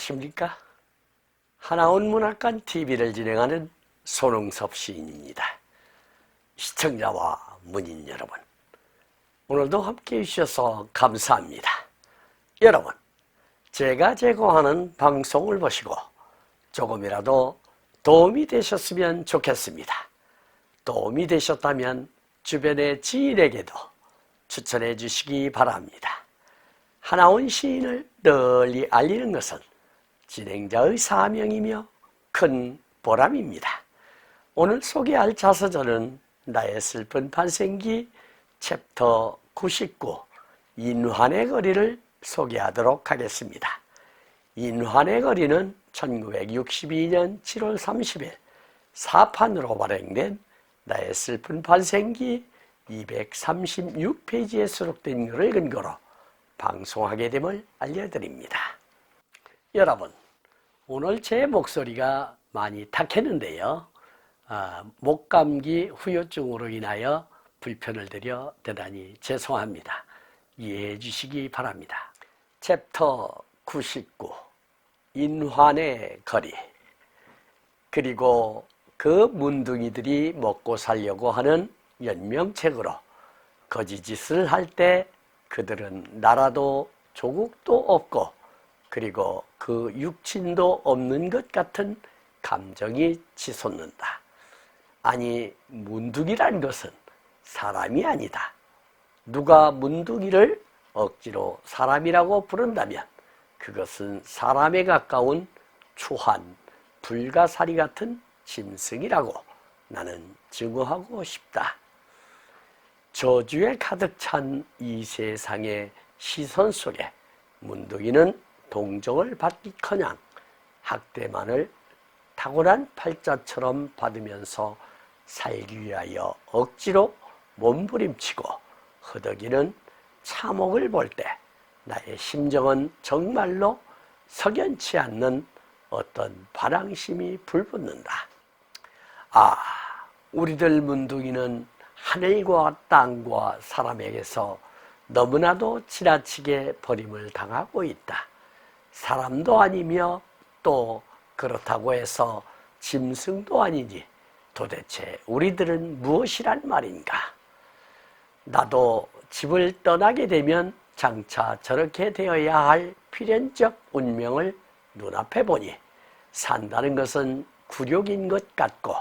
안녕하십니까? 하나원 문학관 TV를 진행하는 손흥섭 시인입니다. 시청자와 문인 여러분, 오늘도 함께해 주셔서 감사합니다. 여러분, 제가 제공하는 방송을 보시고 조금이라도 도움이 되셨으면 좋겠습니다. 도움이 되셨다면 주변의 지인에게도 추천해 주시기 바랍니다. 하나원 시인을 널리 알리는 것은 진행자의 사명이며 큰 보람입니다. 오늘 소개할 자서전은 나의 슬픈 반생기 챕터 99 인환의 거리를 소개하도록 하겠습니다. 인환의 거리는 1962년 7월 30일 사판으로 발행된 나의 슬픈 반생기 236페이지에 수록된 글을 근거로 방송하게 됨을 알려드립니다. 여러분, 오늘 제 목소리가 많이 탁했는데요. 목감기 후유증으로 인하여 불편을 드려 대단히 죄송합니다. 이해해 주시기 바랍니다. 챕터 99 인환의 거리, 그리고 그 문둥이들이 먹고 살려고 하는 연명책으로 거지짓을 할 때 그들은 나라도 조국도 없고 그리고 그 육친도 없는 것 같은 감정이 치솟는다. 아니, 문둥이란 것은 사람이 아니다. 누가 문둥이를 억지로 사람이라고 부른다면 그것은 사람에 가까운 추한 불가사리 같은 짐승이라고 나는 증오하고 싶다. 저주에 가득 찬 이 세상의 시선 속에 문둥이는 동정을 받기커녕 학대만을 탁월한 팔자처럼 받으면서 살기 위하여 억지로 몸부림치고 허덕이는 참혹을 볼 때 나의 심정은 정말로 석연치 않는 어떤 반항심이 불붙는다. 우리들 문둥이는 하늘과 땅과 사람에게서 너무나도 지나치게 버림을 당하고 있다. 사람도 아니며 또 그렇다고 해서 짐승도 아니니 도대체 우리들은 무엇이란 말인가? 나도 집을 떠나게 되면 장차 저렇게 되어야 할 필연적 운명을 눈앞에 보니 산다는 것은 굴욕인 것 같고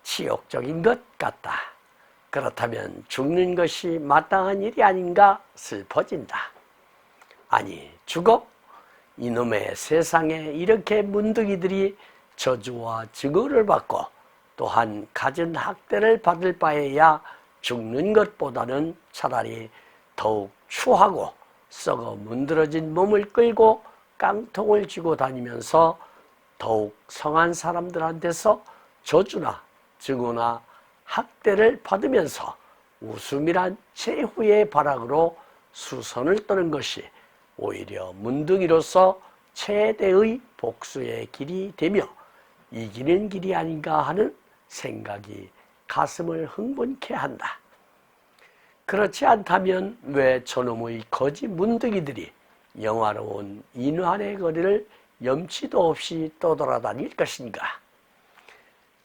치욕적인 것 같다. 그렇다면 죽는 것이 마땅한 일이 아닌가 슬퍼진다. 아니, 죽어? 이놈의 세상에 이렇게 문둥이들이 저주와 증오를 받고 또한 갖은 학대를 받을 바에야 죽는 것보다는 차라리 더욱 추하고 썩어 문드러진 몸을 끌고 깡통을 쥐고 다니면서 더욱 성한 사람들한테서 저주나 증오나 학대를 받으면서 웃음이란 최후의 발악으로 수선을 떠는 것이 오히려 문둥이로서 최대의 복수의 길이 되며 이기는 길이 아닌가 하는 생각이 가슴을 흥분케 한다. 그렇지 않다면 왜 저놈의 거지 문둥이들이 영화로운 인환의 거리를 염치도 없이 떠돌아다닐 것인가?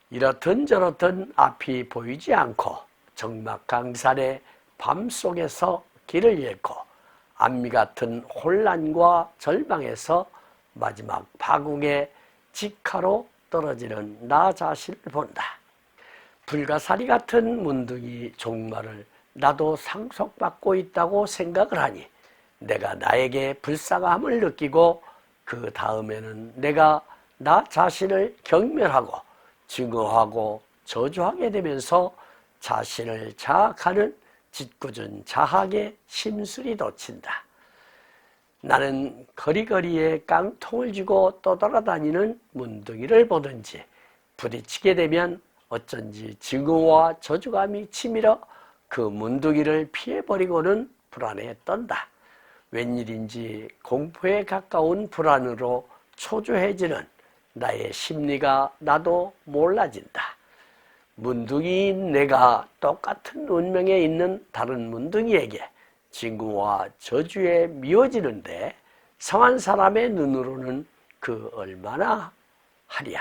이렇든 저렇든 앞이 보이지 않고 적막강산의 밤속에서 길을 잃고 암미 같은 혼란과 절망에서 마지막 파국의 직하로 떨어지는 나 자신을 본다. 불가사리 같은 문둥이 종말을 나도 상속받고 있다고 생각을 하니 내가 나에게 불쌍함을 느끼고 그 다음에는 내가 나 자신을 경멸하고 증오하고 저주하게 되면서 자신을 자학하는 짓궂은 자학에 심술이 돋친다. 나는 거리거리에 깡통을 쥐고 떠돌아다니는 문둥이를 보든지 부딪히게 되면 어쩐지 증오와 저주감이 치밀어 그 문둥이를 피해버리고는 불안에 떤다. 웬일인지 공포에 가까운 불안으로 초조해지는 나의 심리가 나도 몰라진다. 문둥이인 내가 똑같은 운명에 있는 다른 문둥이에게 징후와 저주에 미워지는데 성한 사람의 눈으로는 그 얼마나 하랴.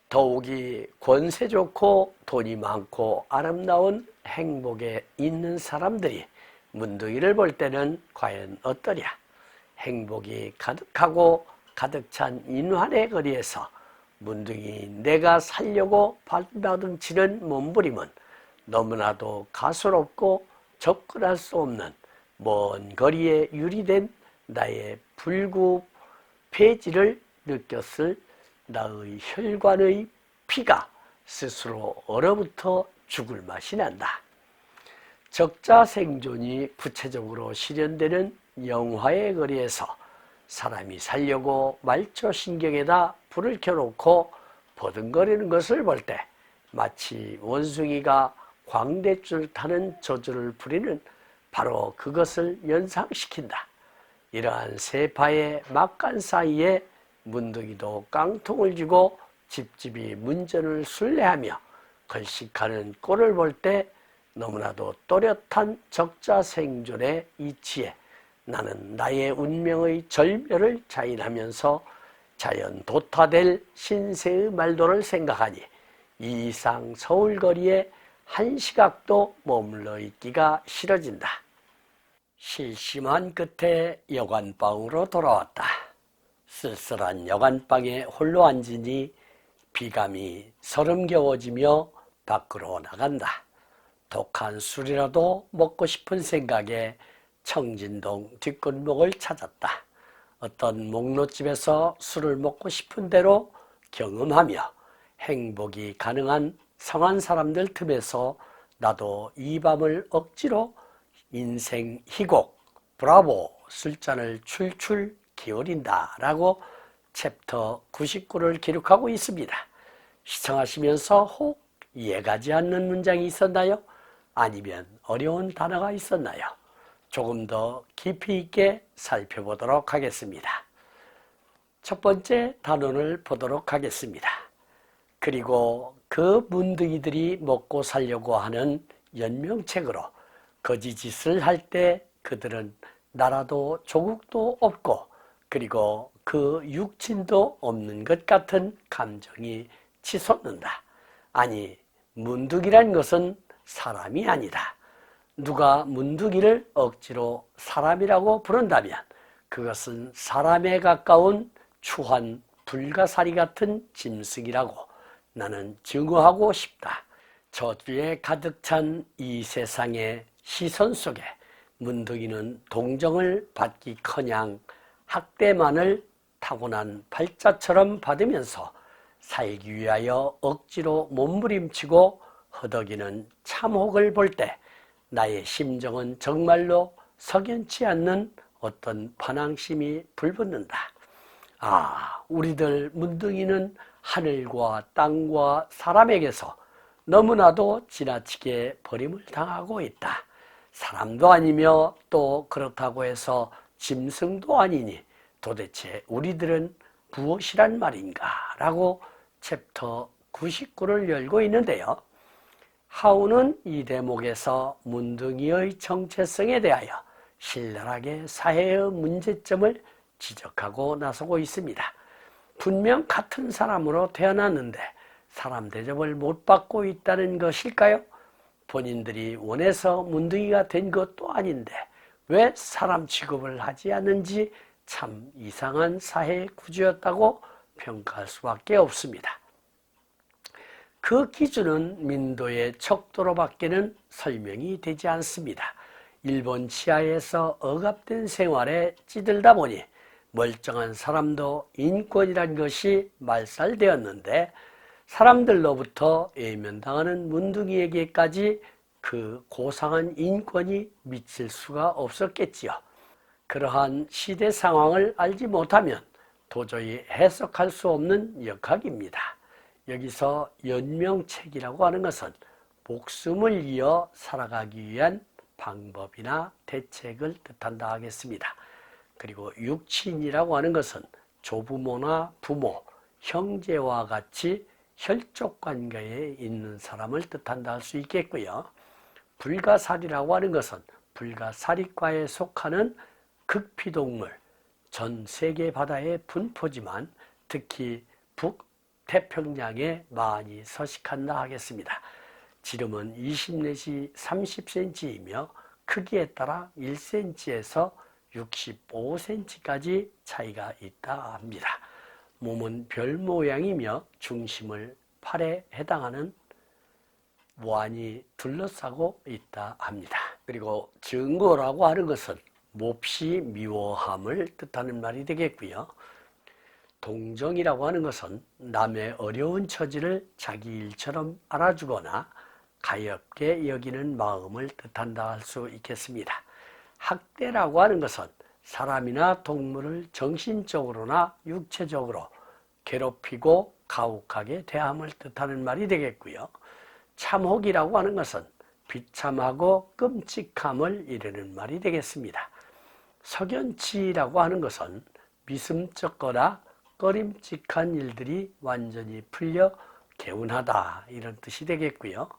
더욱이 권세 좋고 돈이 많고 아름다운 행복에 있는 사람들이 문둥이를 볼 때는 과연 어떠랴. 행복이 가득하고 가득 찬 인환의 거리에서 문둥이 내가 살려고 발버둥치는 몸부림은 너무나도 가소롭고 접근할 수 없는 먼 거리에 유리된 나의 불구 폐지를 느꼈을 나의 혈관의 피가 스스로 얼어붙어 죽을 맛이 난다. 적자 생존이 구체적으로 실현되는 영화의 거리에서 사람이 살려고 말초신경에다 불을 켜놓고 버둥거리는 것을 볼 때 마치 원숭이가 광대줄 타는 저주를 부리는 바로 그것을 연상시킨다. 이러한 세파의 막간 사이에 문둥이도 깡통을 쥐고 집집이 문전을 순례하며 걸식하는 꼴을 볼 때 너무나도 또렷한 적자 생존의 이치에 나는 나의 운명의 절멸을 자인하면서 자연 도타될 신세의 말도를 생각하니 이 이상 서울거리에 한 시각도 머물러 있기가 싫어진다. 실심한 끝에 여관방으로 돌아왔다. 쓸쓸한 여관방에 홀로 앉으니 비감이 서름겨워지며 밖으로 나간다. 독한 술이라도 먹고 싶은 생각에 청진동 뒷골목을 찾았다. 어떤 목로집에서 술을 먹고 싶은 대로 경험하며 행복이 가능한 성한 사람들 틈에서 나도 이 밤을 억지로 인생 희곡 브라보 술잔을 출출 기울인다 라고 챕터 99를 기록하고 있습니다. 시청하시면서 혹 이해가지 않는 문장이 있었나요? 아니면 어려운 단어가 있었나요? 조금 더 깊이 있게 살펴보도록 하겠습니다. 첫 번째 단원을 보도록 하겠습니다. 그리고 그 문둥이들이 먹고 살려고 하는 연명책으로 거지짓을 할 때 그들은 나라도 조국도 없고 그리고 그 육친도 없는 것 같은 감정이 치솟는다. 아니, 문둥이란 것은 사람이 아니다. 누가 문둥이를 억지로 사람이라고 부른다면 그것은 사람에 가까운 추한 불가사리 같은 짐승이라고 나는 증오하고 싶다. 저주에 가득 찬 이 세상의 시선 속에 문둥이는 동정을 받기커녕 학대만을 타고난 팔자처럼 받으면서 살기 위하여 억지로 몸부림치고 허덕이는 참혹을 볼 때 나의 심정은 정말로 석연치 않는 어떤 반항심이 불붙는다. 아, 우리들 문둥이는 하늘과 땅과 사람에게서 너무나도 지나치게 버림을 당하고 있다. 사람도 아니며 또 그렇다고 해서 짐승도 아니니 도대체 우리들은 무엇이란 말인가? 라고 챕터 99를 열고 있는데요. 하우는 이 대목에서 문둥이의 정체성에 대하여 신랄하게 사회의 문제점을 지적하고 나서고 있습니다. 분명 같은 사람으로 태어났는데 사람 대접을 못 받고 있다는 것일까요? 본인들이 원해서 문둥이가 된 것도 아닌데 왜 사람 취급을 하지 않는지 참 이상한 사회 구조였다고 평가할 수밖에 없습니다. 그 기준은 민도의 척도로밖에는 설명이 되지 않습니다. 일본 치하에서 억압된 생활에 찌들다 보니 멀쩡한 사람도 인권이란 것이 말살되었는데 사람들로부터 외면당하는 문둥이에게까지 그 고상한 인권이 미칠 수가 없었겠지요. 그러한 시대 상황을 알지 못하면 도저히 해석할 수 없는 역학입니다. 여기서 연명책이라고 하는 것은 목숨을 이어 살아가기 위한 방법이나 대책을 뜻한다 하겠습니다. 그리고 육친이라고 하는 것은 조부모나 부모, 형제와 같이 혈족 관계에 있는 사람을 뜻한다 할 수 있겠고요. 불가사리라고 하는 것은 불가사리과에 속하는 극피동물, 전 세계 바다의 분포지만 특히 북태평양에 많이 서식한다 하겠습니다. 지름은 20 내지 30cm이며 크기에 따라 1cm에서 65cm까지 차이가 있다 합니다. 몸은 별 모양이며 중심을 팔에 해당하는 무한히 둘러싸고 있다 합니다. 그리고 증거라고 하는 것은 몹시 미워함을 뜻하는 말이 되겠고요. 동정이라고 하는 것은 남의 어려운 처지를 자기 일처럼 알아주거나 가엾게 여기는 마음을 뜻한다 할 수 있겠습니다. 학대라고 하는 것은 사람이나 동물을 정신적으로나 육체적으로 괴롭히고 가혹하게 대함을 뜻하는 말이 되겠고요. 참혹이라고 하는 것은 비참하고 끔찍함을 이르는 말이 되겠습니다. 석연치라고 하는 것은 미심쩍거나 꺼림칙한 일들이 완전히 풀려 개운하다 이런 뜻이 되겠고요.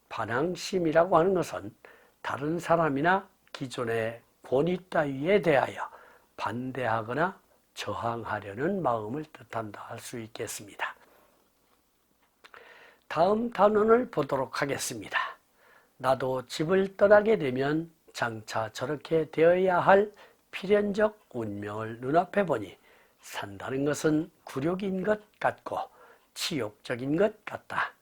반항심이라고 하는 것은 다른 사람이나 기존의 권위 따위에 대하여 반대하거나 저항하려는 마음을 뜻한다 할 수 있겠습니다. 다음 단원을 보도록 하겠습니다. 나도 집을 떠나게 되면 장차 저렇게 되어야 할 필연적 운명을 눈앞에 보니 산다는 것은 굴욕인 것 같고 치욕적인 것 같다.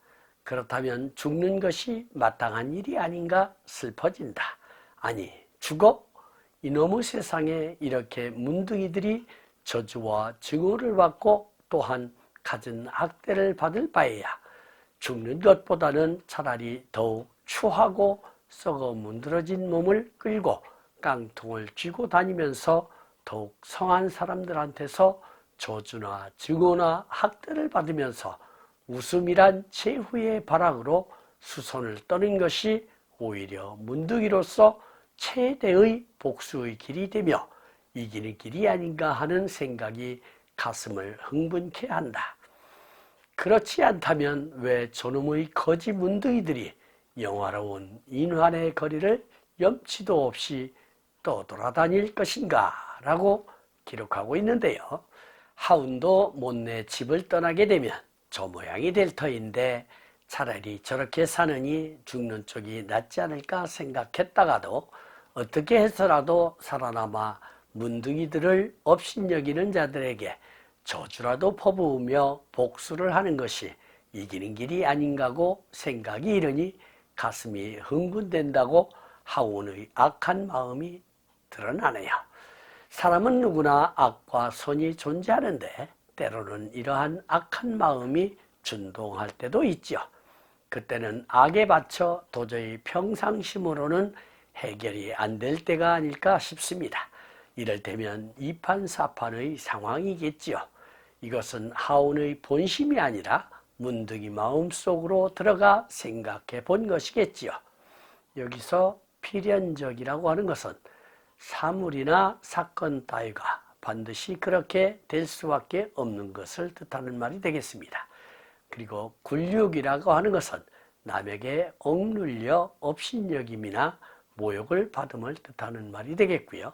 그렇다면 죽는 것이 마땅한 일이 아닌가 슬퍼진다. 아니, 죽어? 이놈의 세상에 이렇게 문둥이들이 저주와 증오를 받고 또한 갖은 학대를 받을 바에야 죽는 것보다는 차라리 더욱 추하고 썩어 문드러진 몸을 끌고 깡통을 쥐고 다니면서 더욱 성한 사람들한테서 저주나 증오나 학대를 받으면서 웃음이란 최후의 발악으로 수선을 떠는 것이 오히려 문둥이로서 최대의 복수의 길이 되며 이기는 길이 아닌가 하는 생각이 가슴을 흥분케 한다. 그렇지 않다면 왜 저놈의 거지 문둥이들이 영화로운 인환의 거리를 염치도 없이 떠돌아다닐 것인가 라고 기록하고 있는데요. 하운도 못내 집을 떠나게 되면 저 모양이 될 터인데 차라리 저렇게 사느니 죽는 쪽이 낫지 않을까 생각했다가도 어떻게 해서라도 살아남아 문둥이들을 업신여기는 자들에게 저주라도 퍼부으며 복수를 하는 것이 이기는 길이 아닌가고 생각이 이르니 가슴이 흥분된다고 하온의 악한 마음이 드러나네요. 사람은 누구나 악과 선이 존재하는데 때로는 이러한 악한 마음이 준동할 때도 있죠. 그때는 악에 받쳐 도저히 평상심으로는 해결이 안 될 때가 아닐까 싶습니다. 이럴 때면 이판사판의 상황이겠지요. 이것은 하온의 본심이 아니라 문둥이 마음속으로 들어가 생각해 본 것이겠지요. 여기서 필연적이라고 하는 것은 사물이나 사건 따위가 반드시 그렇게 될 수밖에 없는 것을 뜻하는 말이 되겠습니다. 그리고 굴욕이라고 하는 것은 남에게 억눌려 업신여김이나 모욕을 받음을 뜻하는 말이 되겠고요.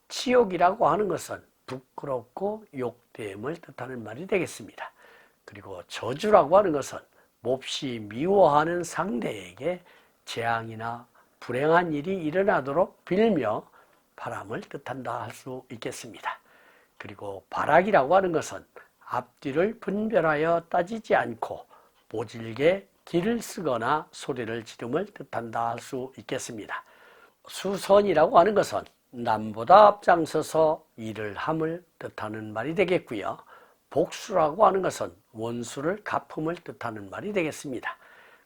치욕이라고 하는 것은 부끄럽고 욕됨을 뜻하는 말이 되겠습니다. 그리고 저주라고 하는 것은 몹시 미워하는 상대에게 재앙이나 불행한 일이 일어나도록 빌며 바람을 뜻한다 할 수 있겠습니다. 그리고 발악이라고 하는 것은 앞뒤를 분별하여 따지지 않고 모질게 길을 쓰거나 소리를 지름을 뜻한다 할 수 있겠습니다. 수선이라고 하는 것은 남보다 앞장서서 일을 함을 뜻하는 말이 되겠고요. 복수라고 하는 것은 원수를 갚음을 뜻하는 말이 되겠습니다.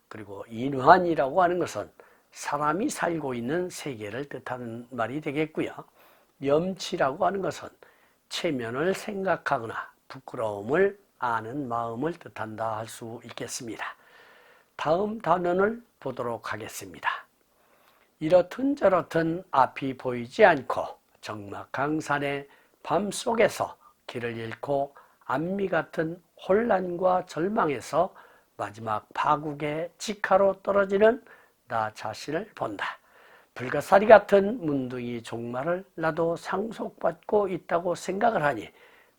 그리고 인환이라고 하는 것은 사람이 살고 있는 세계를 뜻하는 말이 되겠고요. 염치라고 하는 것은 체면을 생각하거나 부끄러움을 아는 마음을 뜻한다 할 수 있겠습니다. 다음 단원을 보도록 하겠습니다. 이렇든 저렇든 앞이 보이지 않고 적막한 산의 밤속에서 길을 잃고 안미 같은 혼란과 절망에서 마지막 파국의 직하로 떨어지는 나 자신을 본다. 불가사리 같은 문둥이 종말을 나도 상속받고 있다고 생각을 하니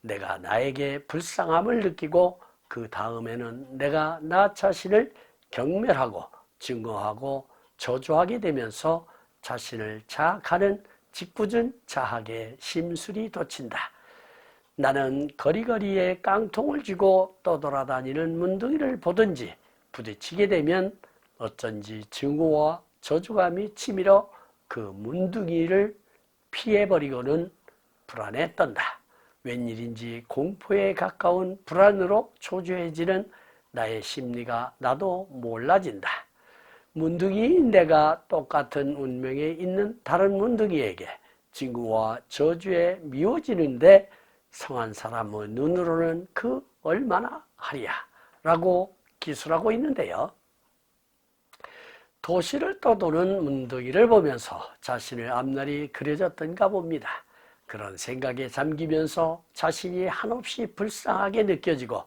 내가 나에게 불쌍함을 느끼고 그 다음에는 내가 나 자신을 경멸하고 증오하고 저주하게 되면서 자신을 자학하는 짓궂은 자학에 심술이 돋친다. 나는 거리거리에 깡통을 쥐고 떠돌아다니는 문둥이를 보든지 부딪히게 되면 어쩐지 증오와 저주감이 치밀어 그 문둥이를 피해버리고는 불안에 떤다. 웬일인지 공포에 가까운 불안으로 초조해지는 나의 심리가 나도 몰라진다. 문둥이인 내가 똑같은 운명에 있는 다른 문둥이에게 증오와 저주에 미워지는데 성한 사람의 눈으로는 그 얼마나 하랴 라고 기술하고 있는데요. 도시를 떠도는 문둥이를 보면서 자신의 앞날이 그려졌던가 봅니다. 그런 생각에 잠기면서 자신이 한없이 불쌍하게 느껴지고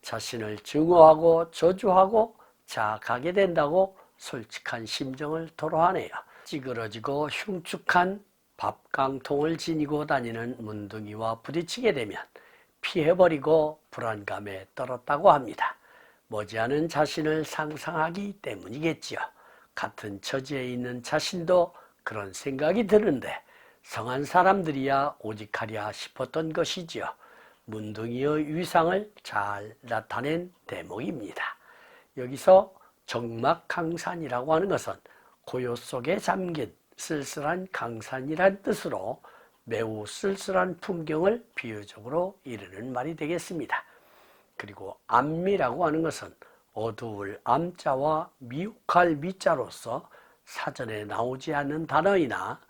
자신을 증오하고 저주하고 자학하게 된다고 솔직한 심정을 토로하네요. 찌그러지고 흉측한 밥깡통을 지니고 다니는 문둥이와 부딪히게 되면 피해버리고 불안감에 떨었다고 합니다. 머지않은 자신을 상상하기 때문이겠지요. 같은 처지에 있는 자신도 그런 생각이 드는데 성한 사람들이야 오직하랴 싶었던 것이지요. 문둥이의 위상을 잘 나타낸 대목입니다. 여기서 적막강산이라고 하는 것은 고요 속에 잠긴 쓸쓸한 강산이란 뜻으로 매우 쓸쓸한 풍경을 비유적으로 이르는 말이 되겠습니다. 그리고 암미라고 하는 것은 어두울 암자와 미혹할 미자로서 사전에 나오지 않는 단어이나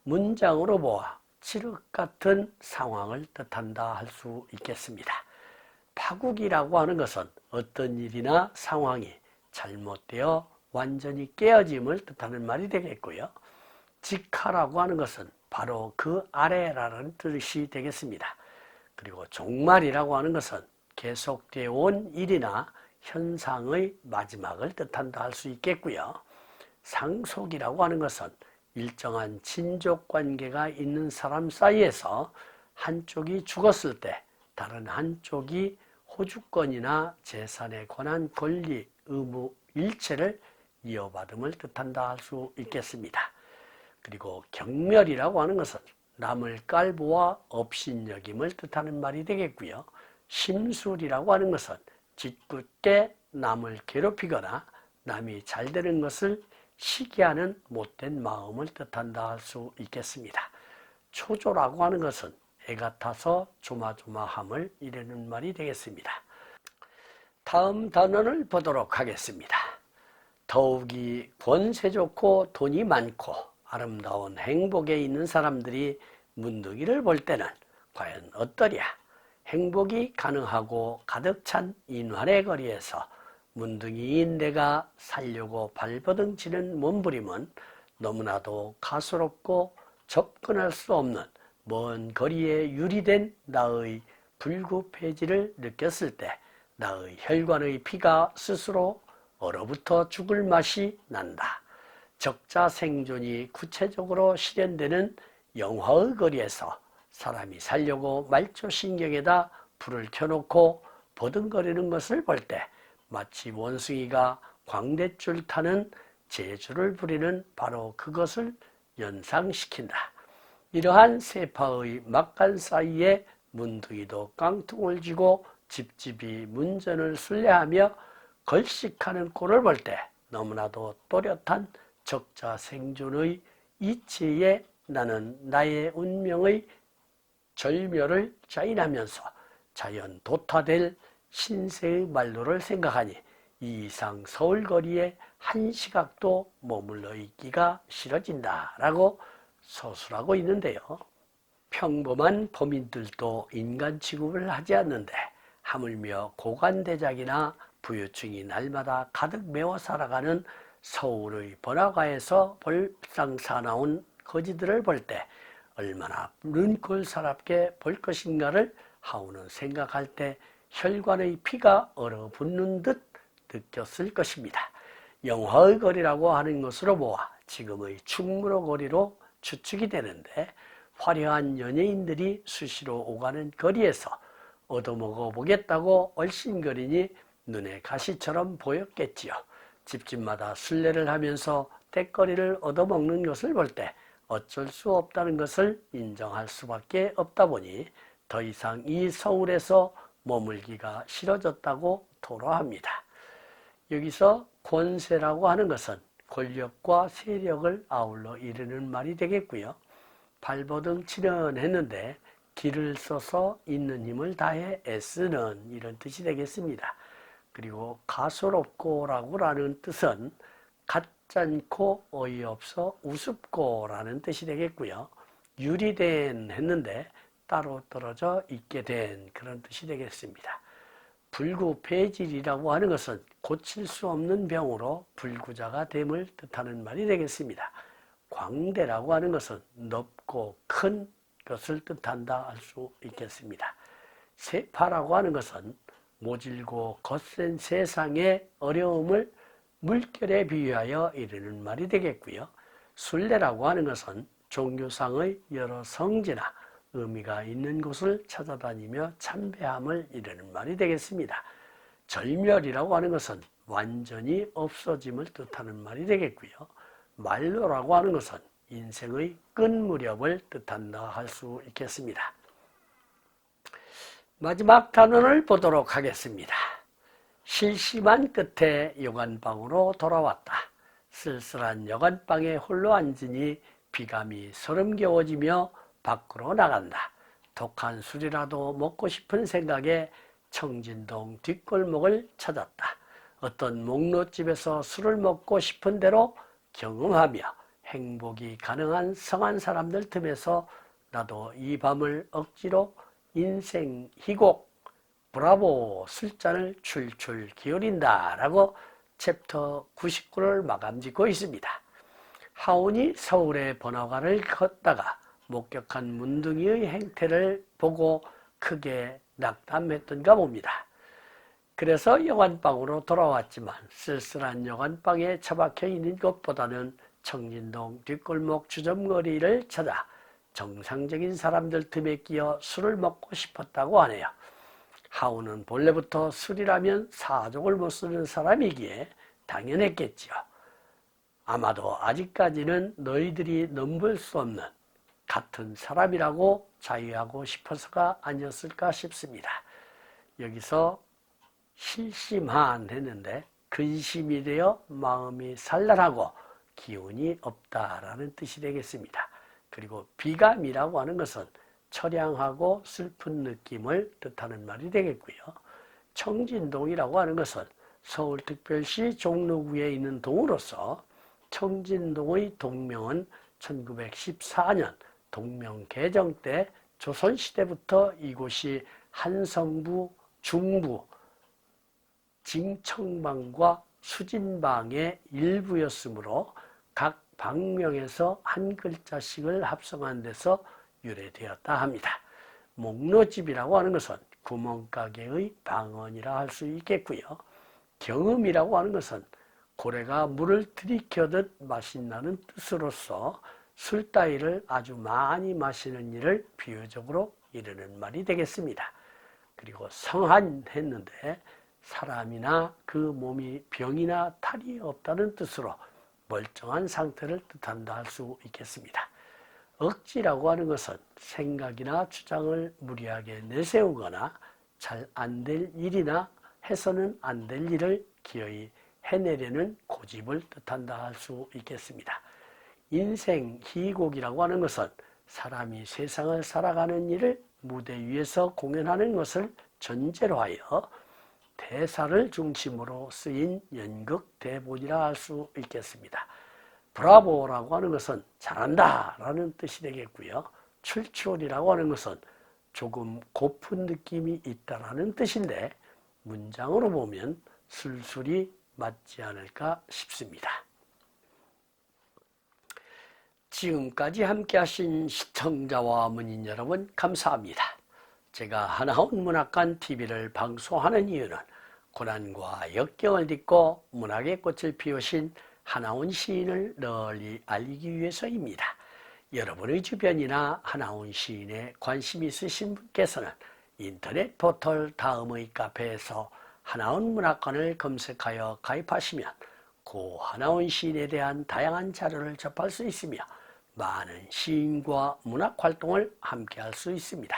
문장으로 보아 칠흑 같은 상황을 뜻한다 할 수 있겠습니다. 파국이라고 하는 것은 어떤 일이나 상황이 잘못되어 완전히 깨어짐을 뜻하는 말이 되겠고요. 직하라고 하는 것은 바로 그 아래라는 뜻이 되겠습니다. 그리고 종말이라고 하는 것은 계속되어 온 일이나 현상의 마지막을 뜻한다 할 수 있겠고요. 상속이라고 하는 것은 일정한 친족 관계가 있는 사람 사이에서 한쪽이 죽었을 때 다른 한쪽이 호주권이나 재산의 권한, 권리, 의무 일체를 이어받음을 뜻한다 할 수 있겠습니다. 그리고 경멸이라고 하는 것은 남을 깔보아 업신여김을 뜻하는 말이 되겠고요. 심술이라고 하는 것은 짓궂게 남을 괴롭히거나 남이 잘 되는 것을 시기하는 못된 마음을 뜻한다 할 수 있겠습니다. 초조라고 하는 것은 애가 타서 조마조마함을 이르는 말이 되겠습니다. 다음 단원을 보도록 하겠습니다. 더욱이 권세 좋고 돈이 많고 아름다운 행복에 있는 사람들이 문둥이를 볼 때는 과연 어떠랴? 행복이 가능하고 가득 찬 인환의 거리에서 문둥이인 내가 살려고 발버둥치는 몸부림은 너무나도 가소롭고 접근할 수 없는 먼 거리에 유리된 나의 불구폐지를 느꼈을 때 나의 혈관의 피가 스스로 얼어붙어 죽을 맛이 난다. 적자 생존이 구체적으로 실현되는 영화의 거리에서 사람이 살려고 말초신경에다 불을 켜놓고 버둥거리는 것을 볼 때 마치 원숭이가 광대줄 타는 재주를 부리는 바로 그것을 연상시킨다. 이러한 세파의 막간 사이에 문둥이도 깡통을 쥐고 집집이 문전을 순례하며 걸식하는 꼴을 볼 때 너무나도 또렷한 적자 생존의 이치에 나는 나의 운명의 절멸을 자인하면서 자연 도타될 신세의 말로를 생각하니 이 이상 서울거리에 한 시각도 머물러 있기가 싫어진다라고 서술하고 있는데요. 평범한 범인들도 인간 취급을 하지 않는데 하물며 고관대작이나 부유층이 날마다 가득 메워 살아가는 서울의 번화가에서 볼상사나운 거지들을 볼 때 얼마나 눈꼴사납게 볼 것인가를 하오는 생각할 때 혈관의 피가 얼어붙는 듯 느꼈을 것입니다. 영화의 거리라고 하는 것으로 보아 지금의 충무로거리로 추측이 되는데, 화려한 연예인들이 수시로 오가는 거리에서 얻어먹어 보겠다고 얼씬거리니 눈에 가시처럼 보였겠지요. 집집마다 순례를 하면서 때거리를 얻어먹는 것을 볼 때 어쩔 수 없다는 것을 인정할 수밖에 없다 보니 더 이상 이 서울에서 머물기가 싫어졌다고 토로합니다. 여기서 권세라고 하는 것은 권력과 세력을 아울러 이르는 말이 되겠고요. 발버둥 치는 했는데 기를 써서 있는 힘을 다해 애쓰는 이런 뜻이 되겠습니다. 그리고 가소롭고라고 라는 뜻은 같잖고 어이없어 우습고 라는 뜻이 되겠고요. 유리된 했는데 따로 떨어져 있게 된 그런 뜻이 되겠습니다. 불구폐질이라고 하는 것은 고칠 수 없는 병으로 불구자가 됨을 뜻하는 말이 되겠습니다. 광대라고 하는 것은 넓고 큰 것을 뜻한다 할 수 있겠습니다. 세파라고 하는 것은 모질고 거센 세상의 어려움을 물결에 비유하여 이르는 말이 되겠고요. 순례라고 하는 것은 종교상의 여러 성지나 의미가 있는 곳을 찾아다니며 참배함을 이르는 말이 되겠습니다. 절멸이라고 하는 것은 완전히 없어짐을 뜻하는 말이 되겠고요. 말로라고 하는 것은 인생의 끝 무렵을 뜻한다 할 수 있겠습니다. 마지막 단원을 보도록 하겠습니다. 실심한 끝에 여관방으로 돌아왔다. 쓸쓸한 여관방에 홀로 앉으니 비감이 서름겨워지며 밖으로 나간다. 독한 술이라도 먹고 싶은 생각에 청진동 뒷골목을 찾았다. 어떤 목로집에서 술을 먹고 싶은 대로 경험하며 행복이 가능한 성한 사람들 틈에서 나도 이 밤을 억지로 인생 희곡 브라보 술잔을 출출 기울인다 라고 챕터 99를 마감짓고 있습니다. 하운이 서울의 번화가를 걷다가 목격한 문둥이의 행태를 보고 크게 낙담했던가 봅니다. 그래서 여관방으로 돌아왔지만 쓸쓸한 여관방에 처박혀 있는 것보다는 청진동 뒷골목 주점거리를 찾아 정상적인 사람들 틈에 끼어 술을 먹고 싶었다고 하네요. 하운은 본래부터 술이라면 사족을 못 쓰는 사람이기에 당연했겠지요. 아마도 아직까지는 너희들이 넘볼 수 없는 같은 사람이라고 자유하고 싶어서가 아니었을까 싶습니다. 여기서 실심한 했는데 근심이 되어 마음이 산란하고 기운이 없다라는 뜻이 되겠습니다. 그리고 비감이라고 하는 것은 처량하고 슬픈 느낌을 뜻하는 말이 되겠고요. 청진동이라고 하는 것은 서울특별시 종로구에 있는 동으로서 청진동의 동명은 1914년 동명 개정 때 조선시대부터 이곳이 한성부, 중부, 징청방과 수진방의 일부였으므로 각 방명에서 한 글자씩을 합성한 데서 유래되었다 합니다. 목로집이라고 하는 것은 구멍가게의 방언이라 할 수 있겠고요. 경음이라고 하는 것은 고래가 물을 들이켜듯 맛있다는 뜻으로서 술 따위를 아주 많이 마시는 일을 비유적으로 이르는 말이 되겠습니다. 그리고 성한했는데 사람이나 그 몸이 병이나 탈이 없다는 뜻으로 멀쩡한 상태를 뜻한다 할 수 있겠습니다. 억지라고 하는 것은 생각이나 주장을 무리하게 내세우거나 잘 안 될 일이나 해서는 안 될 일을 기어이 해내려는 고집을 뜻한다 할 수 있겠습니다. 인생 희곡이라고 하는 것은 사람이 세상을 살아가는 일을 무대 위에서 공연하는 것을 전제로 하여 대사를 중심으로 쓰인 연극 대본이라 할 수 있겠습니다. 브라보라고 하는 것은 잘한다 라는 뜻이 되겠고요. 출출이라고 하는 것은 조금 고픈 느낌이 있다라는 뜻인데 문장으로 보면 술술이 맞지 않을까 싶습니다. 지금까지 함께 하신 시청자와 문인 여러분 감사합니다. 제가 하나원 문학관 TV를 방송하는 이유는 고난과 역경을 딛고 문학의 꽃을 피우신 하나원 시인을 널리 알리기 위해서입니다. 여러분의 주변이나 하나원 시인에 관심 있으신 분께서는 인터넷 포털 다음의 카페에서 하나원 문학관을 검색하여 가입하시면 고 하나원 시인에 대한 다양한 자료를 접할 수 있으며 많은 시인과 문학활동을 함께 할 수 있습니다.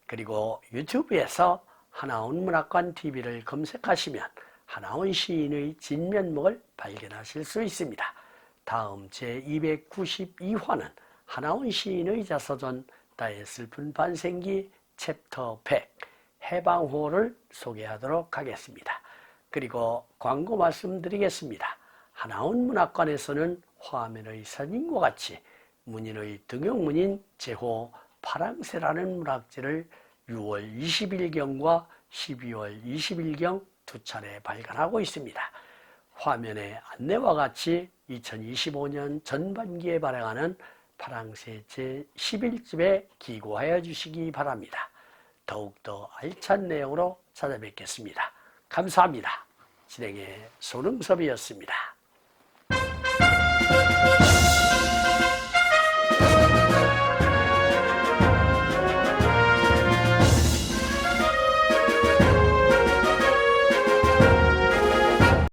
그리고 유튜브에서 하나원 문학관 TV를 검색하시면 하나원 시인의 진면목을 발견하실 수 있습니다. 다음 제292화는 하나원 시인의 자서전 나의 슬픈 반생기 챕터 100 해방호를 소개하도록 하겠습니다. 그리고 광고 말씀드리겠습니다. 하나원 문학관에서는 화면의 사진과 같이 문인의 등용문인 제호 파랑새라는 문학지를 6월 20일경과 12월 20일경 두 차례 발간하고 있습니다. 화면의 안내와 같이 2025년 전반기에 발행하는 파랑새 제11집에 기고하여 주시기 바랍니다. 더욱더 알찬 내용으로 찾아뵙겠습니다. 감사합니다. 진행의 손흥섭이었습니다.